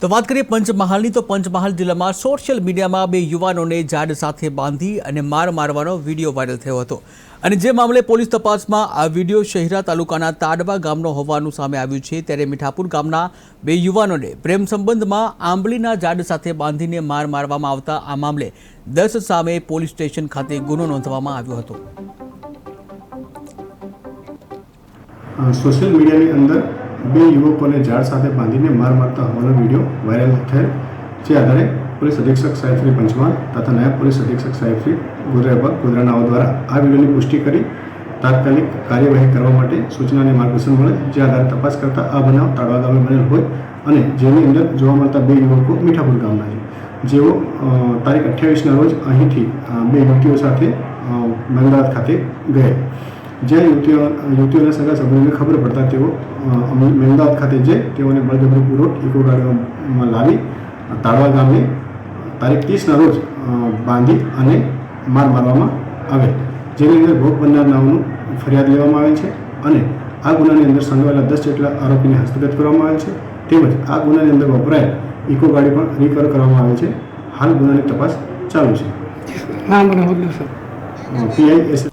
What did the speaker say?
તો વાત કરીએ પંચમહાલની તો પંચમહાલ જિલ્લામાં સોશિયલ મીડિયામાં બે યુવાનોને ઝાડ સાથે બાંધી અને માર મારવાનો વિડીયો વાયરલ થયો હતો અને જે મામલે પોલીસ તપાસમાં આ વિડીયો શહેરા તાલુકાના તાડવા ગામનો હોવાનું સામે આવ્યું છે। ત્યારે મીઠાપુર ગામના બે યુવાનોને પ્રેમ સંબંધમાં આંબલીના ઝાડ સાથે બાંધીને માર મારવામાં આવતા આ મામલે 10 સામે પોલીસ સ્ટેશન ખાતે ગુનો નોંધવામાં આવ્યો હતો। सोशल मीडिया ની અંદર બે યુવકોને ઝાડ સાથે બાંધીને માર મારતા હોવાનો વિડીયો વાયરલ થયેલ જે આધારે પોલીસ અધિક્ષક સાહેબ શ્રી પંચમહાલ તથા નાયબ પોલીસ અધિક્ષક સાહેબ શ્રી ગોધરાનાઓ દ્વારા આ વિડીયોની પુષ્ટિ કરી તાત્કાલિક કાર્યવાહી કરવા માટે સૂચના અને માર્ગદર્શન મળે જે આધારે તપાસ કરતા આ બનાવ તાડવા ગામે બનેલ હોય અને જેની અંદર જોવા મળતા બે યુવકો મીઠાપુર ગામના છે જેઓ તારીખ 28ના રોજ અહીંથી બે યુવતીઓ સાથે અમદાવાદ ખાતે ગયે। જ્યાં યુવતીઓના સગા સંબંધીઓને ખબર પડતા તેઓ અમદાવાદ ખાતે જઈ તેઓને બળજબરીપૂર્વક ઇકો ગાડીમાં લાવી તાળવા ગામે તારીખ 30ના રોજ બાંધી અને માર મારવામાં આવેલ જેની અંદર ભોગ બનનારનાઓનું ફરિયાદ લેવામાં આવેલ છે અને આ ગુનાની અંદર સંડોવાયેલા 10 જેટલા આરોપીને હસ્તગત કરવામાં આવેલ છે તેમજ આ ગુનાની અંદર વપરાયેલ ઇકો ગાડી પણ રિકવર કરવામાં આવેલ છે। હાલ ગુનાની તપાસ ચાલુ છે। પીઆઈ